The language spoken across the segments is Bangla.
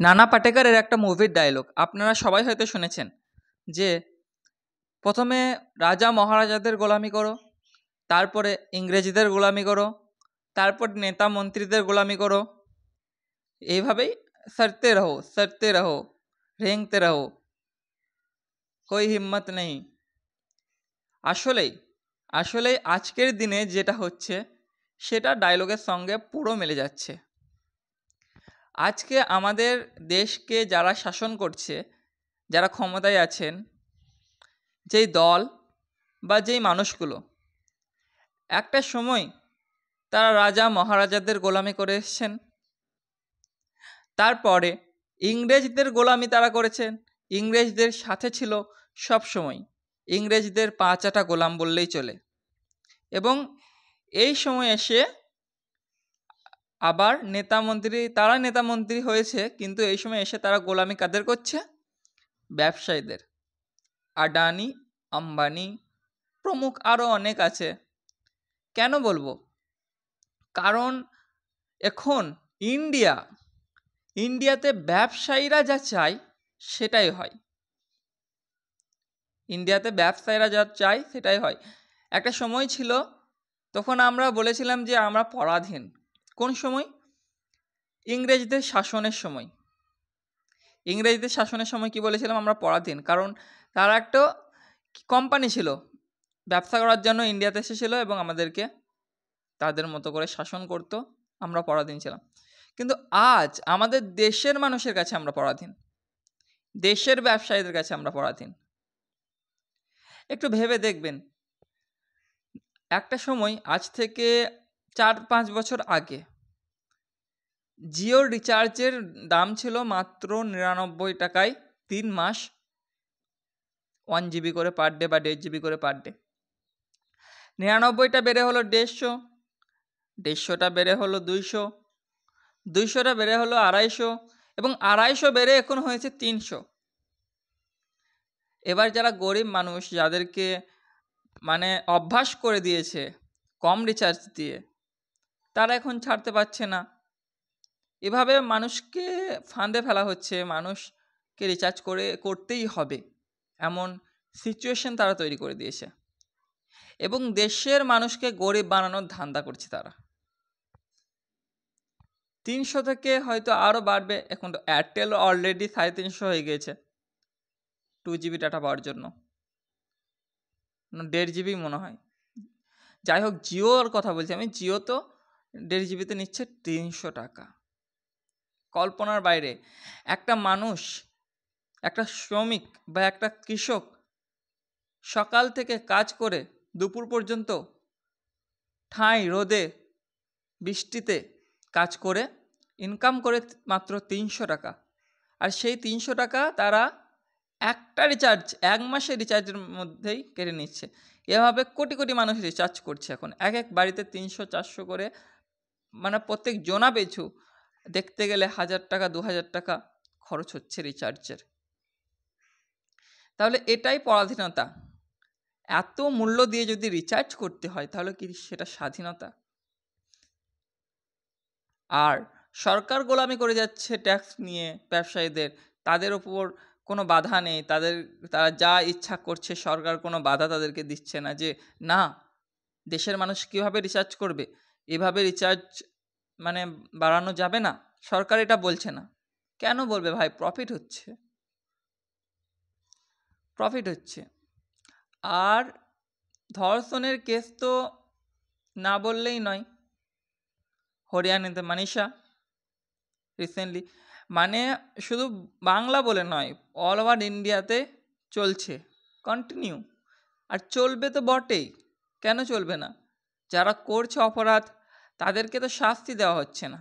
নানা পাটেকরের একটা মুভির ডায়লগ আপনারা সবাই হয়তো শুনেছেন যে প্রথমে রাজা মহারাজাদের গোলামি করো, তারপরে ইংরেজদের গোলামি করো, তারপর নেতা মন্ত্রীদের গোলামি করো, এইভাবেই সরতে রহো রেংতে রহো, কোই হিম্মত নেই। আসলেই আসলেই আজকের দিনে যেটা হচ্ছে সেটা ডায়লগের সঙ্গে পুরো মিলে যাচ্ছে। আজকে আমাদের দেশকে যারা শাসন করছে, যারা ক্ষমতায় আছেন, যেই দল বা যেই মানুষগুলো, একটা সময় তারা রাজা মহারাজাদের গোলামি করে এসছেন, তারপরে ইংরেজদের গোলামি তারা করেছেন, ইংরেজদের সাথে ছিল সব সময়, ইংরেজদের পাঁচাটা গোলাম বললেই চলে। এবং এই সময় এসে আবার তারা নেতা মন্ত্রী হয়েছে, কিন্তু এই সময় এসে তারা গোলামি কাদের করছে? ব্যবসায়ীদের। আদানি, আম্বানি প্রমুখ আরও অনেক আছে। কেন বলবো? কারণ এখন ইন্ডিয়াতে ব্যবসায়ীরা যা চায় সেটাই হয়। ইন্ডিয়াতে ব্যবসায়ীরা যা চায় সেটাই হয়। একটা সময় ছিল তখন আমরা বলেছিলাম যে আমরা পরাধীন। কোন সময়? ইংরেজদের শাসনের সময়। ইংরেজদের শাসনের সময় কি বলেছিলাম? আমরা পরাধীন। কারণ তারা একটা কোম্পানি ছিল, ব্যবসা করার জন্য ইন্ডিয়াতে এসেছিল এবং আমাদেরকে তাদের মতো করে শাসন করতো, আমরা পরাধীন ছিলাম। কিন্তু আজ আমাদের দেশের মানুষের কাছে আমরা পরাধীন, দেশের ব্যবসায়ীদের কাছে আমরা পরাধীন। একটু ভেবে দেখবেন, একটা সময় আজ থেকে 4-5 বছর আগে জিওর রিচার্জের দাম ছিল মাত্র 99 টাকায় 3 মাস, 1 জিবি করে পার ডে বা 1.5 জিবি করে পার ডে। 99টা বেড়ে হলো 150, 150টা বেড়ে হলো 200, 200টা বেড়ে হলো 250, এবং 250 বেড়ে এখন হয়েছে 300। এবার যারা গরিব মানুষ, যাদেরকে মানে অভ্যাস করে দিয়েছে কম রিচার্জ দিয়ে, তারা এখন ছাড়তে পারছে না। এভাবে মানুষকে ফাঁদে ফেলা হচ্ছে, মানুষকে রিচার্জ করতেই হবে এমন সিচুয়েশন তারা তৈরি করে দিয়েছে, এবং দেশের মানুষকে গরিব বানানোর ধান্দা করছে তারা। 300 থেকে হয়তো আরও বাড়বে। এখন তো এয়ারটেল অলরেডি 350 হয়ে গিয়েছে 2 জিবি ডাটা পাওয়ার জন্য, 1.5 জিবি মনে হয়। যাই হোক, জিওর কথা বলছি আমি, জিও তো 1.5 জিবিতে নিচ্ছে 300 টাকা। কল্পনার বাইরে। একটা মানুষ, একটা শ্রমিক বা একটা কৃষক সকাল থেকে কাজ করে দুপুর পর্যন্ত ঠাঁই রোদে বৃষ্টিতে কাজ করে ইনকাম করে মাত্র 300 টাকা। আর সেই 300 টাকা তারা একটা রিচার্জ, 1 মাসের রিচার্জের মধ্যেই কেটে নিচ্ছে। এভাবে কোটি কোটি মানুষ রিচার্জ করছে এখন, এক এক বাড়িতে 300-400 করে, মানে প্রত্যেক জনা পিছু দেখতে গেলে 1000 টাকা 2000 টাকা খরচ হচ্ছে রিচার্জের। তাহলে এটাই পরাধীনতা। এত মূল্য দিয়ে যদি রিচার্জ করতে হয় তাহলে কি সেটা স্বাধীনতা? আর সরকার গোলামি করে যাচ্ছে ট্যাক্স নিয়ে ব্যবসায়ীদের, তাদের উপর কোনো বাধা নেই, তারা যা ইচ্ছা করছে, সরকার কোনো বাধা তাদেরকে দিচ্ছে না যে না, দেশের মানুষ কীভাবে রিচার্জ করবে, এভাবে রিচার্জ মানে বাড়ানো যাবে না, সরকার এটা বলছে না। কেন বলবে ভাই? প্রফিট হচ্ছে। আর ধর্ষণের কেস তো না বললেই নয়, হরিয়ানাতে মানিষা রিসেন্টলি, মানে শুধু বাংলা বলে নয়, অল ওভার ইন্ডিয়াতে চলছে, কন্টিনিউ, আর চলবে তো বটেই। কেন চলবে না? যারা করছে অপরাধ তাদেরকে তো শাস্তি দেওয়া হচ্ছে না।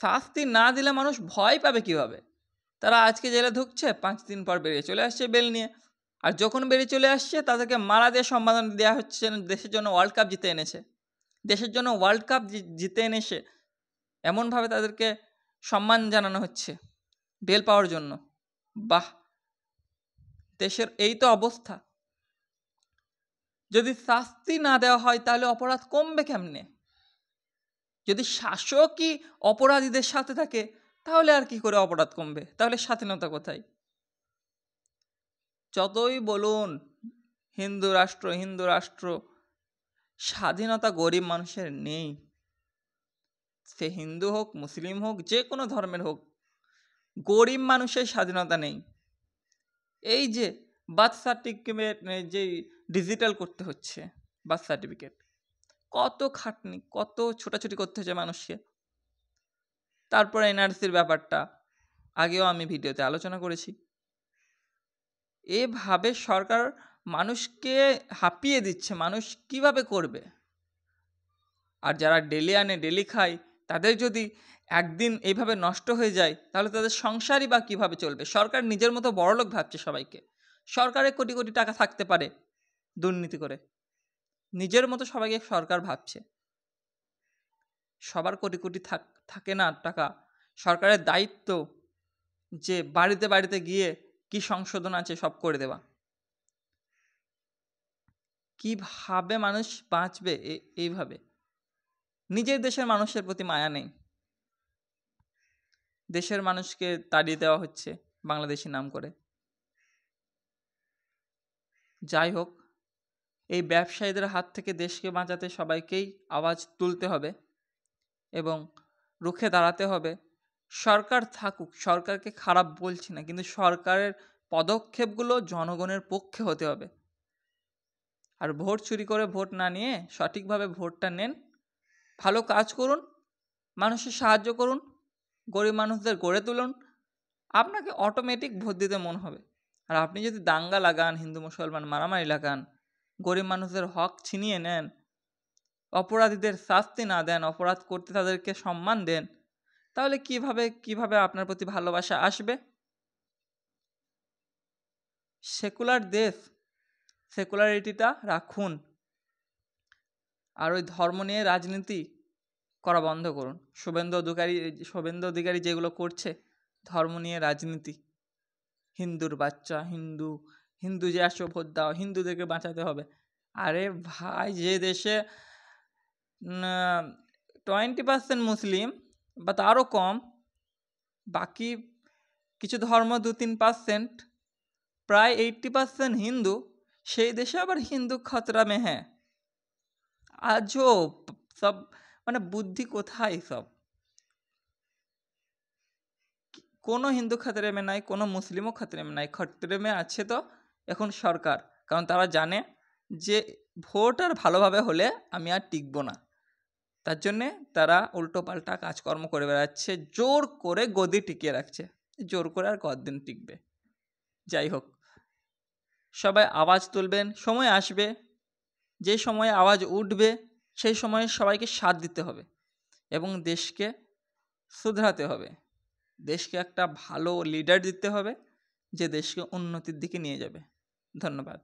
শাস্তি না দিলে মানুষ ভয় পাবে কীভাবে? তারা আজকে জেলে ঢুকছে, 5 দিন পর বেরিয়ে চলে আসছে বেল নিয়ে, আর যখন বেরিয়ে চলে আসছে তাদেরকে মারা দিয়ে সম্মাননা দেওয়া হচ্ছে, দেশের জন্য ওয়ার্ল্ড কাপ জিতে এনেছে, দেশের জন্য ওয়ার্ল্ড কাপ জিতে এনেছে, এমনভাবে তাদেরকে সম্মান জানানো হচ্ছে বেল পাওয়ার জন্য। বাহ, দেশের এই তো অবস্থা। যদি শাস্তি না দেওয়া হয় তাহলে অপরাধ কমবে কেমনে? যদি শাসকই অপরাধীদের সাথে থাকে তাহলে আর কি করে অপরাধ কমবে? তাহলে স্বাধীনতা কোথায়? যতই বলুন হিন্দু রাষ্ট্র হিন্দু রাষ্ট্র, স্বাধীনতা গরিব মানুষের নেই। সে হিন্দু হোক, মুসলিম হোক, যে কোনো ধর্মের হোক, গরিব মানুষের স্বাধীনতা নেই। এই যে বার্থ সার্টিফিকেট যে ডিজিটাল করতে হচ্ছে, বার্থ সার্টিফিকেট, কত খাটনি, কত ছোটাছুটি করতে হচ্ছে মানুষকে। তারপরে এনআরসির ব্যাপারটা আগেও আমি ভিডিওতে আলোচনা করেছি। এভাবে সরকার মানুষকে হাঁপিয়ে দিচ্ছে, মানুষ কিভাবে করবে? আর যারা ডেলি আনে ডেলি খায়, তাদের যদি একদিন এইভাবে নষ্ট হয়ে যায়, তাহলে তাদের সংসারই বা কীভাবে চলবে? সরকার নিজের মতো বড়লোক ভাবছে সবাইকে। সরকারের কোটি কোটি টাকা থাকতে পারে দুর্নীতি করে, নিজের মতো সবাইকে সরকার ভাবছে। সবার কোটি কোটি থাকে না টাকা। সরকারের দায়িত্ব যে বাড়িতে বাড়িতে গিয়ে কি সংশোধন আছে সব করে দেওয়া। কিভাবে মানুষ বাঁচবে এইভাবে? নিজের দেশের মানুষের প্রতি মায়া নেই, দেশের মানুষকে তাড়িয়ে দেওয়া হচ্ছে বাংলাদেশি নাম করে। যাই হোক, এই ব্যবসায়ীদের হাত থেকে দেশকে বাঁচাতে সবাইকেই আওয়াজ তুলতে হবে এবং রুখে দাঁড়াতে হবে। সরকার থাকুক, সরকারকে খারাপ বলছি না, কিন্তু সরকারের পদক্ষেপগুলো জনগণের পক্ষে হতে হবে। আর ভোট চুরি করে ভোট না নিয়ে সঠিকভাবে ভোটটা নেন, ভালো কাজ করুন, মানুষের সাহায্য করুন, গরিব মানুষদের গড়ে তুলুন, আপনাকে অটোমেটিক ভোট দিতে মন হবে। আর আপনি যদি দাঙ্গা লাগান, হিন্দু মুসলমান মারামারি লাগান, গরিব মানুষদের হক ছিনিয়ে নেন, অপরাধীদের শাস্তি না দেন, অপরাধ করতে তাদেরকে সম্মান দেন, তাহলে কিভাবে আপনার প্রতি ভালোবাসা আসবে? সেকুলার দেশ, সেকুলারিটিটা রাখুন। আর ওই ধর্ম নিয়ে রাজনীতি করা বন্ধ করুন। শুভেন্দু অধিকারী যেগুলো করছে, ধর্ম নিয়ে রাজনীতি, হিন্দুর বাচ্চা, হিন্দু যে আসো ভোট দাও, হিন্দুদেরকে বাঁচাতে হবে। আরে ভাই, যে দেশে 20% মুসলিম বা তারও কম, বাকি কিছু ধর্ম 2-3%, প্রায় 80% হিন্দু, সেই দেশে আবার হিন্দু খতরা মে হ্যাঁ। আজব সব, মানে বুদ্ধি কোথায় সব? কোনো হিন্দু খতরে মে নাই, কোনো মুসলিমও খতরে মে নাই, খতরে মে আছে তো এখন সরকার। কারণ তারা জানে যে ভোট আর ভালোভাবে হলে আমি আর টিকবো না, তার জন্যে তারা উল্টো পাল্টা কাজকর্ম করে বেড়াচ্ছে, জোর করে গদি টিকিয়ে রাখছে। জোর করে আর কতদিন টিকবে? যাই হোক, সবাই আওয়াজ তুলবেন, সময় আসবে যে সময়ে আওয়াজ উঠবে, সেই সময়ে সবাইকে সাথ দিতে হবে এবং দেশকে শুধরাতে হবে। দেশকে একটা ভালো লিডার দিতে হবে যে দেশকে উন্নতির দিকে নিয়ে যাবে। ধন্যবাদ।